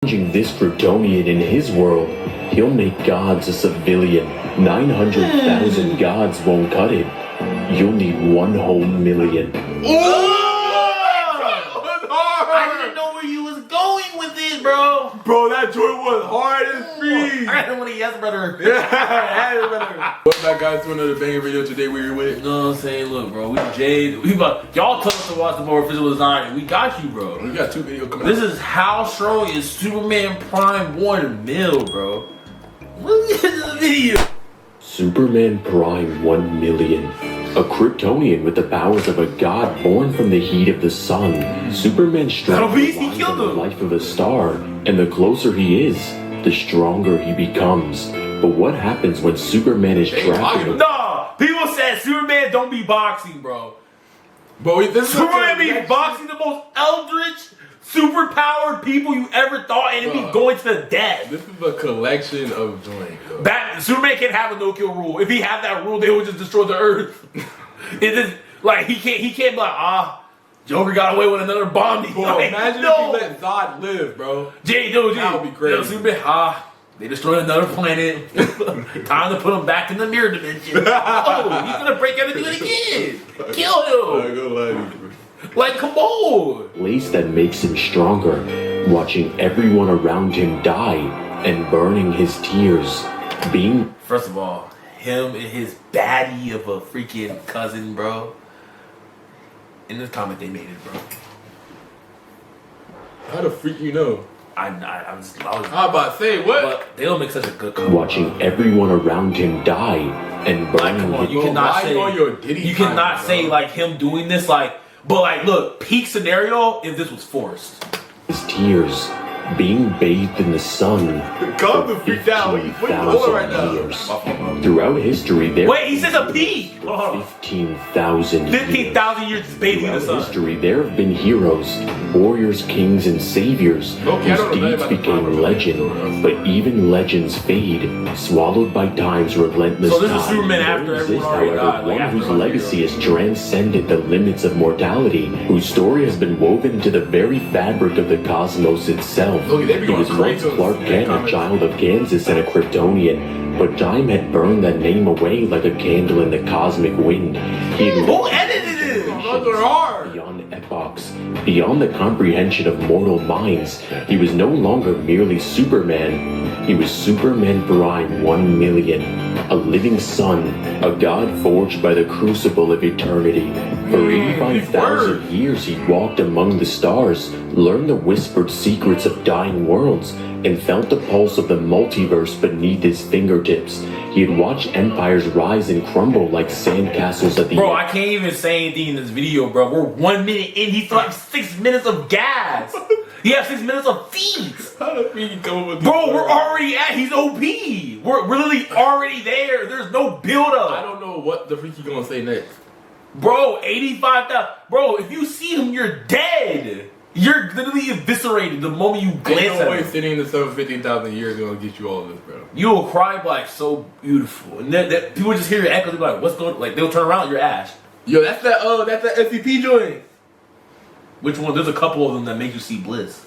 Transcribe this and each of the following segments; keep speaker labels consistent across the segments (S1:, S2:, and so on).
S1: this Kryptonian in his world, he'll make gods a civilian. 900,000 gods won't cut it. You'll need 1 whole million.
S2: I didn't know where you was going with this, bro.
S3: Bro, that joint was hard as free.
S2: I didn't want to yes, brother.
S3: What's back, guys, to another banger video today. We here with.
S2: You know what I'm saying? Look, bro, we Jade. Y'all told us to watch the more official design, and we got you, bro.
S3: We got 2 videos coming
S2: This
S3: out.
S2: is how strong is Superman Prime 1 mil, bro. Look at this video.
S1: Superman Prime 1 million. A Kryptonian with the powers of a god born from the heat of the sun. Superman's strength relies on the life of a star, and the closer he is, the stronger he becomes. But what happens when Superman is trapped in a...
S2: Nah, people said Superman don't be boxing, bro.
S3: But this
S2: Superman be boxing the most eldritch, superpowered people you ever thought, and it be going to the death.
S3: This is a collection of joints.
S2: Superman can't have a no-kill rule. If he had that rule, they would just destroy the Earth. It is like he can't be like, Joker got away with another bomb.
S3: Bro,
S2: Like,
S3: imagine
S2: no.
S3: if he let Zod live, bro.
S2: That
S3: would be crazy.
S2: Superman, they destroyed another planet. Time to put him back in the mirror dimension. He's gonna break out and do it again. Kill him.
S3: I ain't gonna lie to you, bro.
S2: Like, come on.
S1: place that makes him stronger, watching everyone around him die and burning his tears. Being...
S2: First of all, him and his baddie of a freaking cousin, bro. In this comic, they made it, bro.
S3: How the freak you know?
S2: I was
S3: about to say, what?
S2: But they don't make such a good cover.
S1: watching everyone around him die and burning
S2: Come on,
S1: his...
S2: you cannot
S3: why
S2: say
S3: you on your Diddy
S2: you
S3: time,
S2: cannot
S3: bro?
S2: say like him doing this like, but like look, peak scenario if this was forced.
S1: his tears, being bathed in the sun
S3: Calm
S1: for
S3: the freak down. What you doing
S1: 15,000
S3: right now?
S1: years. Throughout history, there...
S2: Wait, he says a peak. Hold on.
S1: 15,000 years.
S2: 15,000 years just bathing in the
S1: Throughout
S2: sun.
S1: history, there have been heroes, warriors, kings, and saviors
S3: Okay, I
S1: whose
S3: don't know
S1: deeds
S3: about the
S1: became
S3: Bible.
S1: legend. But even legends fade, swallowed by time's relentless
S2: So this is
S1: tide.
S2: Superman
S1: There
S2: after
S1: exists,
S2: everyone already
S1: however,
S2: died, like
S1: one
S2: after
S1: whose
S2: 100
S1: legacy has transcended the limits of mortality, whose story has been woven into the very fabric of the cosmos itself.
S3: Look, they be
S1: He
S3: going
S1: was once
S3: crazy on
S1: Clark
S3: this
S1: Kent, a
S3: comment.
S1: child of Kansas and a Kryptonian, but time had burned that name away like a candle in the cosmic wind. He had
S2: Who edited it?
S3: Those are hard.
S1: beyond epochs, beyond the comprehension of mortal minds. He was no longer merely Superman. He was Superman Prime 1 million, a living sun, a god forged by the crucible of eternity. For 85,000 years he walked among the stars, learned the whispered secrets of dying worlds, and felt the pulse of the multiverse beneath his fingertips. He had watched empires rise and crumble like sandcastles at the
S2: Bro, I can't even say anything in this video, bro. We're 1 minute in. He still has 6 minutes of gas. He has 6 minutes of feet.
S3: How the freak you come up with
S2: Bro,
S3: this
S2: we're
S3: word?
S2: already at. He's OP. We're literally already there. There's no build
S3: I
S2: up.
S3: don't know what the freak you gonna say next.
S2: Bro, 85,000. Bro, if you see him, you're dead. You're literally eviscerated the moment you glance
S3: Ain't no
S2: at
S3: way
S2: him.
S3: sitting in the sun for 15,000 years is gonna get you all of this, bro.
S2: You will cry like so beautiful. And then people just hear your echo. They'll be like, what's going like, they'll turn around, you're Ash.
S3: Yo, that's that SCP joint.
S2: Which one? There's a couple of them that make you see bliss.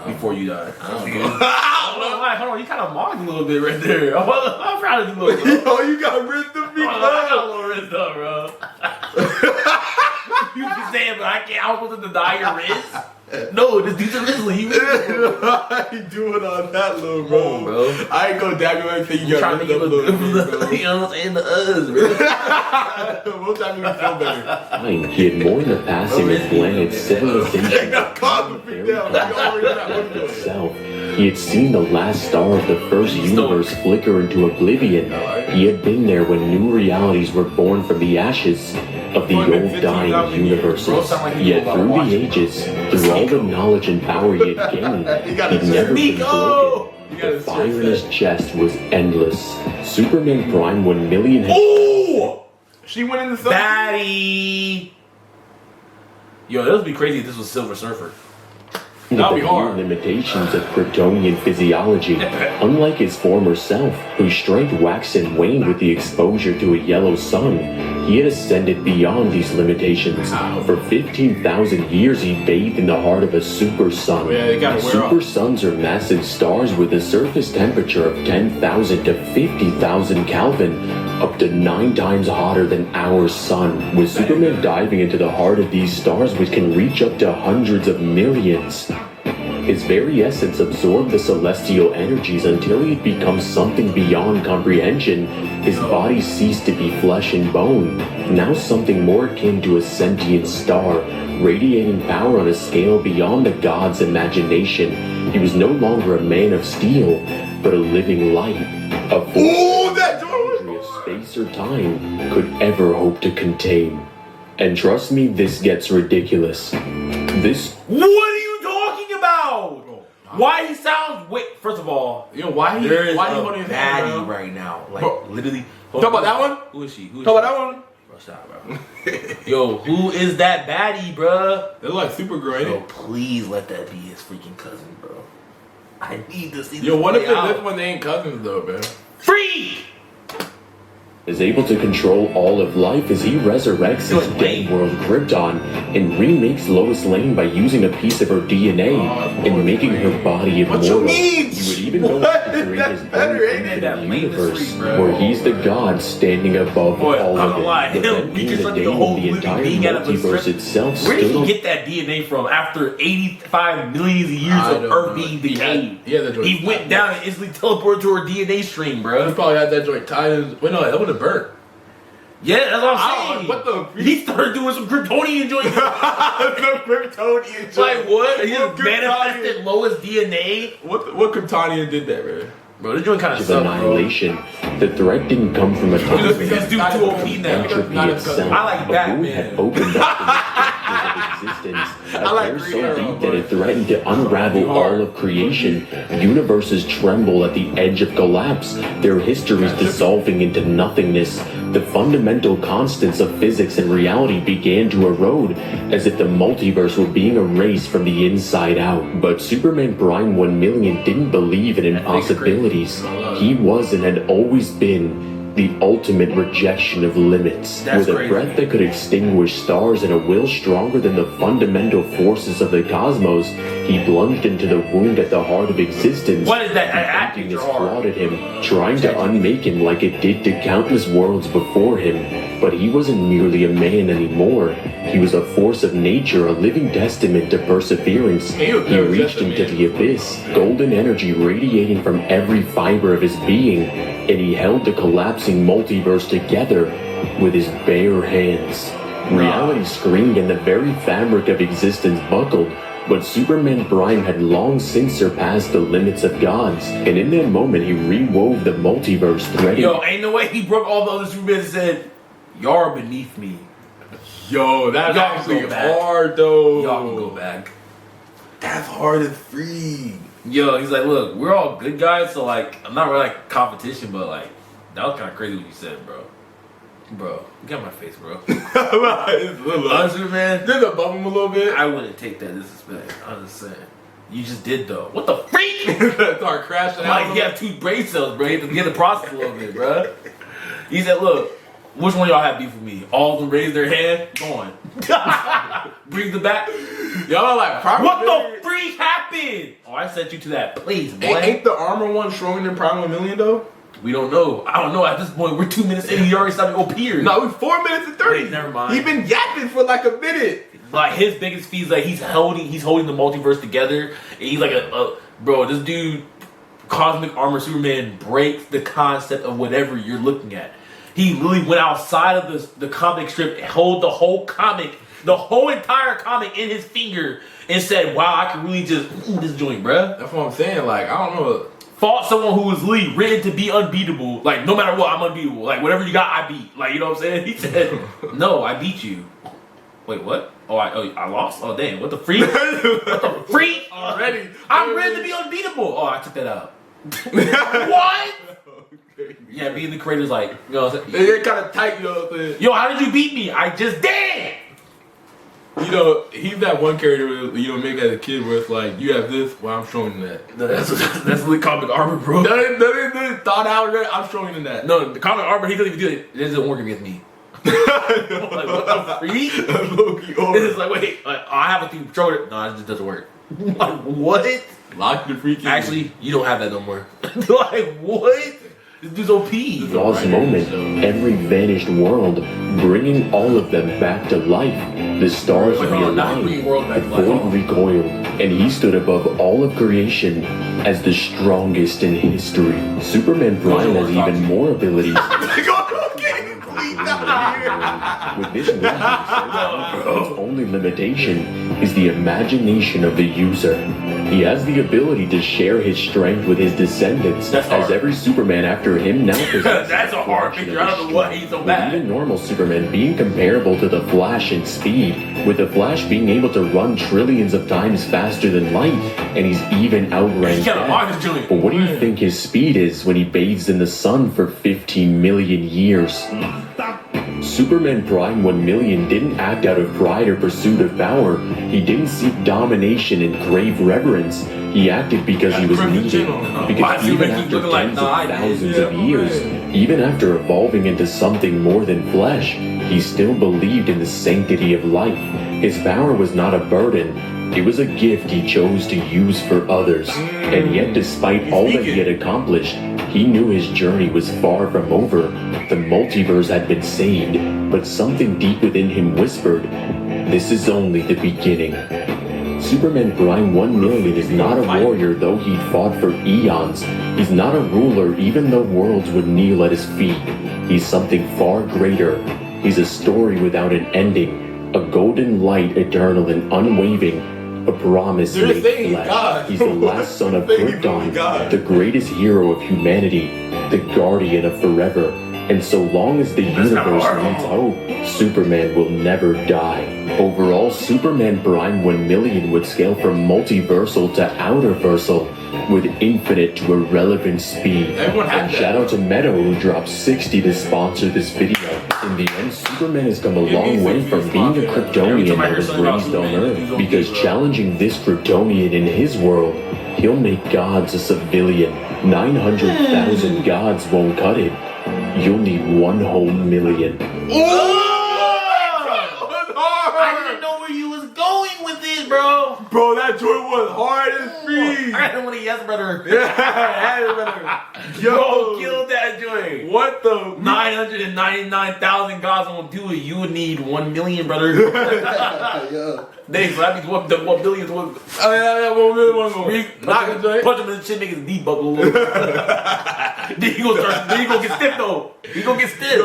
S2: Before you die.
S3: I don't know.
S2: Hold on, you kind of mocked a little bit right there. I'm proud of you, little bro.
S3: Yo, you got ripped to me,
S2: I got a
S3: bro.
S2: little wrist up, bro. You can say it, but I can't. I was supposed to deny your wrist. No, this dude's a Risley.
S3: I ain't doing all that, little bro.
S2: Come on, bro.
S3: I ain't gonna dab you anything you
S2: I'm
S3: got
S2: trying to
S3: ripped
S2: give
S3: up,
S2: a
S3: little
S2: good,
S3: bro.
S2: you know what I'm saying? The us, bro.
S3: We'll time you feel better.
S1: time, he had mourned the passing of planet's civilization
S3: Got caught the freak down. You already got one joint.
S1: itself. He had seen the last star of the first universe flicker into oblivion. He had been there when new realities were born from the ashes of the old dying universes. Yet through the ages, through all the knowledge and power he had gained, he'd never been broken. The fire in his chest was endless. Superman Prime 1 million had...
S2: Ooh!
S3: She went in the sun.
S2: Batty! Yo, that would be crazy if this was Silver Surfer.
S1: with
S3: That'll
S1: the
S3: be
S1: mere
S3: hard.
S1: limitations of Kryptonian physiology. Unlike his former self, whose strength waxed and waned with the exposure to a yellow sun, he had ascended beyond these limitations. For 15,000 years, he bathed in the heart of a super sun.
S3: Yeah, they gotta wear
S1: Super
S3: off.
S1: suns are massive stars with a surface temperature of 10,000 to 50,000 Kelvin, up to 9 times hotter than our sun, with Superman diving into the heart of these stars which can reach up to hundreds of millions. His very essence absorbed the celestial energies until he had become something beyond comprehension. His body ceased to be flesh and bone, now something more akin to a sentient star, radiating power on a scale beyond the god's imagination. He was no longer a man of steel, but a living light, a force
S3: Ooh, that joint
S1: boundary of space or time could ever hope to contain. And trust me, this gets ridiculous. This
S2: What are you talking about? Why he sounds? Wait, first of all,
S3: Yo, why he
S2: there is
S3: holding
S2: a
S3: his hand,
S2: baddie
S3: bro?
S2: right now. Like
S3: Bro.
S2: literally.
S3: Talk about that one?
S2: Who is she? Who is
S3: Talk
S2: she?
S3: about that one?
S2: Bro, stop, bro. Yo, who is that baddie, bro?
S3: They look like Supergirl, ain't
S2: Yo,
S3: it?
S2: please let that be his freaking cousin, bro. I need to see.
S3: Yo,
S2: this
S3: what if
S2: play
S3: they
S2: out.
S3: live when they ain't cousins though, man?
S2: Freak?
S1: is able to control all of life as he resurrects his dead world Krypton and remakes Lois Lane by using a piece of her DNA and making her body
S3: What
S1: immortal.
S3: you mean?
S1: He would even go on
S3: What?
S1: to create
S3: That's
S1: his own
S3: better, ain't it?
S1: infinite
S2: That Lane is
S1: universe
S2: free, bro.
S1: where he's the god standing above
S2: Boy,
S1: all
S2: I'm
S1: of
S2: gonna
S1: it.
S2: lie,
S1: But
S2: him
S1: then being the
S2: reconstructing
S1: day
S2: the whole
S1: when the
S2: living
S1: entire
S2: being out of a
S1: multiverse
S2: script.
S1: itself
S2: Where did
S1: stood
S2: he
S1: on
S2: get that DNA from after 85 millions of years
S3: I
S2: of
S3: don't
S2: Earth
S3: know.
S2: being
S3: He had-
S2: decayed?
S3: he had that joint
S2: He went
S3: tied.
S2: down and instantly teleported to her DNA stream,
S3: He
S2: bro.
S3: probably had that joint tied in. Wait, no, that would have burnt.
S2: Yeah, that's what
S3: I
S2: I'm
S3: don't-
S2: saying.
S3: what the-
S2: He started doing some Kryptonian joints.
S3: The Kryptonian joint.
S2: Like what? He
S3: What
S2: just manifested Lois DNA.
S3: What Kryptonian did that, man?
S2: Bro, this joint kind of
S1: of
S2: sucks, bro.
S1: annihilation. The threat didn't come from a
S2: This
S1: toxic
S2: dude too OP now.
S1: entropy
S3: Not as
S1: itself.
S2: I like
S1: a void
S2: Batman.
S1: had opened up in the structures of existence.
S3: I like
S1: They're
S3: Green
S1: so
S3: Arrow,
S1: deep that
S3: boy.
S1: it threatened to unravel all of creation. Universes tremble at the edge of collapse, their histories dissolving into nothingness. The fundamental constants of physics and reality began to erode, as if the multiverse were being erased from the inside out. But Superman Prime 1 million didn't believe in impossibilities. He was and had always been the ultimate rejection of limits.
S2: That's
S1: With a
S2: crazy.
S1: breath that could extinguish stars and a will stronger than the fundamental forces of the cosmos, he plunged into the wound at the heart of existence.
S2: What is that? Acting
S1: Emptiness
S2: is hard.
S1: clawed at him, trying to unmake him like it did to countless worlds before him. But he wasn't merely a man anymore. He was a force of nature, a living testament to perseverance.
S3: He was
S1: He
S3: never
S1: reached
S3: just a
S1: into
S3: man.
S1: the abyss, golden energy radiating from every fiber of his being, and he held the collapsing multiverse together with his bare hands. Reality screamed and the very fabric of existence buckled, but Superman Prime had long since surpassed the limits of gods, and in that moment he rewove the multiverse, threading
S2: Yo, ain't no way he broke all the other Supermen and said, "Y'all are beneath me.
S3: Yo, that's
S2: Y'all can
S3: actually
S2: go back.
S3: hard though.
S2: Y'all can go back."
S3: That's hard as free.
S2: Yo, he's like, "Look, we're all good guys, so like, I'm not really like competition, but like, that was kind of crazy what you said, bro. Bro, you got my face, bro. Honestly, man,
S3: Did it bump him a little bit?
S2: I wouldn't take that disrespect. I'm just saying. You just did though. What the freak?
S3: Start crashing out.
S2: Like, you have 2 brain cells, bro. You have to get the process a little bit, bro. He said, "Look, which one of y'all have beef with me? All of them raise their hand. Go on. Bring them back.
S3: Y'all are like Prime
S2: What
S3: Million?
S2: the freak happened? Oh, I sent you to that place, boy.
S3: Ain't the armor one stronger than Prime 1 million though?
S2: We don't know. I don't know. At this point, we're 2 minutes in. He already started to go peers.
S3: No, we 4 minutes and 30.
S2: Wait, never mind.
S3: He been yapping for like a minute.
S2: Like his biggest feat is like he's holding the multiverse together. And he's like a bro. This dude, Cosmic Armor Superman, breaks the concept of whatever you're looking at. He literally went outside of the comic strip, hold the whole comic, the whole entire comic in his finger, and said, "Wow, I can really just this joint, bruh."
S3: That's what I'm saying. Like, I don't know.
S2: Fought someone who was literally written to be unbeatable. Like, no matter what, I'm unbeatable. Like, whatever you got, I beat. Like, you know what I'm saying? He said, "No, I beat you." Wait, what? I lost? Oh, damn. What the freak? What the freak?
S3: Already.
S2: I'm ready to be unbeatable. Oh, I took that out. What? Yeah, being the creator's like, you know what I'm saying?
S3: They get kind of tight, you know what I'm saying?
S2: Yo, how did you beat me? I just did.
S3: You No, he's that one character you know make as a kid where it's like you have this, well I'm showing you that.
S2: No, that's the comic armor, bro.
S3: That ain't thought out. I'm showing you that.
S2: No, the comic armor, he doesn't even do it. It doesn't work against me. Like, what the freak? It's like, wait, I have a thing controller. No, it just doesn't work. Like, what?
S3: Lock the freak in.
S2: Actually, you don't have that no more. Like, what? This dude's OP.
S1: Lost moment, every vanished world, bringing all of them back to life. The stars
S2: Wait, hold on, not bringing world
S1: realigned,
S2: back
S1: the
S2: to life.
S1: void recoiled, and he stood above all of creation as the strongest in history. Superman Prime has even more abilities. With this its only limitation is the imagination of the user. He has the ability to share his strength with his descendants,
S2: That's
S1: as
S2: hard.
S1: every Superman after him now possesses.
S2: That's a hard
S1: fraction
S2: picture.
S1: of
S2: I
S1: his
S2: don't know why
S1: strength.
S2: he's so
S1: With
S2: bad.
S1: even normal Superman being comparable to the Flash in speed, with the Flash being able to run trillions of times faster than light, and he's even outranked
S2: He can't
S1: that.
S2: unlock this joint.
S1: But what do you think his speed is when he bathes in the sun for 15 million years? Superman Prime 1 million didn't act out of pride or pursuit of power. He didn't seek domination and crave reverence. He acted because he was needed.
S2: Why
S1: Because
S2: does
S1: even
S2: Superman keep
S1: after
S2: looking like
S1: tens of
S2: nine?
S1: thousands
S3: Yeah,
S1: of years, even after evolving into something more than flesh, he still believed in the sanctity of life. His power was not a burden. It was a gift he chose to use for others. And yet, despite all that he had accomplished, he knew his journey was far from over. The multiverse had been saved, but something deep within him whispered, "This is only the beginning." Superman Prime 1 million is not a warrior, though he'd fought for eons. He's not a ruler, even though worlds would kneel at his feet. He's something far greater. He's a story without an ending, a golden light, eternal and unwavering, a promise
S3: You're
S1: made
S3: saying
S1: flesh.
S3: God.
S1: He's the last son of
S3: You're saying
S1: Krypton,
S3: God.
S1: the greatest hero of humanity, the guardian of forever. And so long as the universe needs hope, Superman will never die. Overall, Superman Prime 1 million would scale from multiversal to outerversal, with infinite to irrelevant speed.
S3: Everyone had
S1: And
S3: that.
S1: shout out to Meadow who dropped 60 to sponsor this video. In the end, Superman has come a long way from being a Kryptonian that was raised on Earth, because challenging this Kryptonian in his world, he'll make gods a civilian. 900,000 gods won't cut it. You'll need 1 whole million.
S2: I didn't know where you was going with this, bro.
S3: Bro, that joint was hard as freak.
S2: I didn't want to yes, brother.
S3: Yo,
S2: Killed that joint.
S3: what the?
S2: 999,000 gods won't do it. You would need 1 million, brother.
S4: Yo.
S2: Dang, so that means what billions would.
S3: Oh, yeah, one more. Knock it, joint.
S2: Punch him in the chin, make his knee buckle. Then he gonna get stiff though. He gonna get stiff.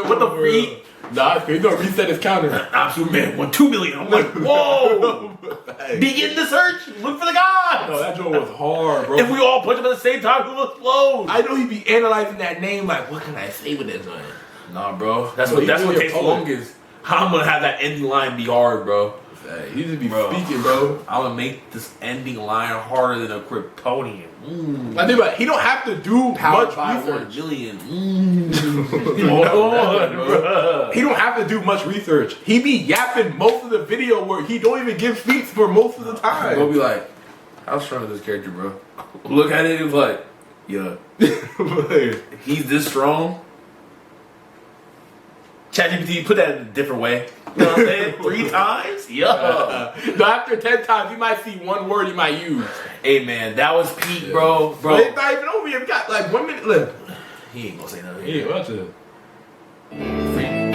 S2: What the freak?
S3: Nah, he's gonna reset his counter.
S2: I'm Superman, won 2 million. I'm like, whoa. Begin the search. Look for the gods.
S3: No, that joint was hard, bro.
S2: If we all punch him at the same time, we'll explode.
S3: I know he'd be analyzing that name like, what can I say with this one?
S2: Nah, bro. That's
S3: No,
S2: what
S3: he's
S2: takes
S3: really
S2: the
S3: a poet.
S2: longest. I'm gonna have that ending line be hard, bro.
S3: He just be
S2: Bro.
S3: speaking, bro.
S2: I'm gonna make this ending line harder than a Kryptonian.
S3: I think about it, he don't have to do much
S2: By 1
S3: research.
S2: million.
S3: Hold on, bro. He don't have to do much research. He be yapping most of the video where he don't even give speech for most of the
S2: I'm gonna
S3: time.
S2: be like, how strong is this character, bro? Look at it, it's like, yeah, he's this strong. ChatGPT, put that in a different way. You know what I'm saying? 3 times? Yeah.
S3: No, after 10 times, you might see one word you might use.
S2: Hey, man, that was peak, bro.
S3: But it's not even over yet. We got like 1 minute left.
S2: He ain't gonna say nothing.
S3: Yeah, watch it.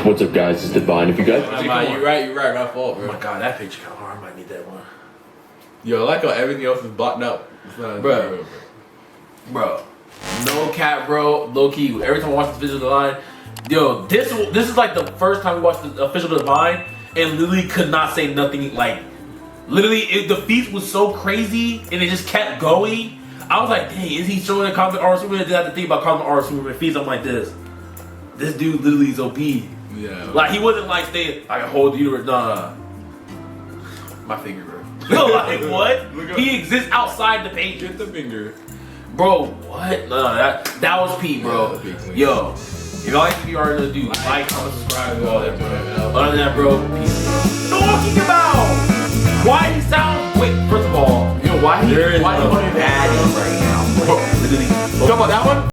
S1: What's up, guys? It's Divine. If you guys
S3: You're right. My fault,
S2: Oh
S3: bro.
S2: my god, that picture kind of hard. I might need that one.
S3: Yo, I like how everything else is blocked out.
S2: Bro. Bro, no cap, bro. Low key, every time I watch this Official Divine, yo, this is like the first time we watched the Official Divine and literally could not say nothing. Like, literally, the feat was so crazy and it just kept going. I was like, dang, is he showing a Cosmic Aura Superman? I had to think about Cosmic Aura Superman feats. I'm like, this dude literally is OP.
S3: Yeah.
S2: Like, he wasn't like saying, I can hold the universe. No. My finger, bro. Like, what? He exists outside the page.
S3: Get the finger.
S2: Bro, what? No, that was Pete, bro.
S3: Yeah, big thing.
S2: Yo, if y'all like what you already gonna do, like, comment, subscribe, all that, bro. Other than that, bro, peace. Talking about. Why he sounds? Wait, first of all,
S3: Yo, why he
S2: there is
S3: why he
S2: a
S3: wanted
S2: baddie right now. Like, literally.
S3: Talk about that one?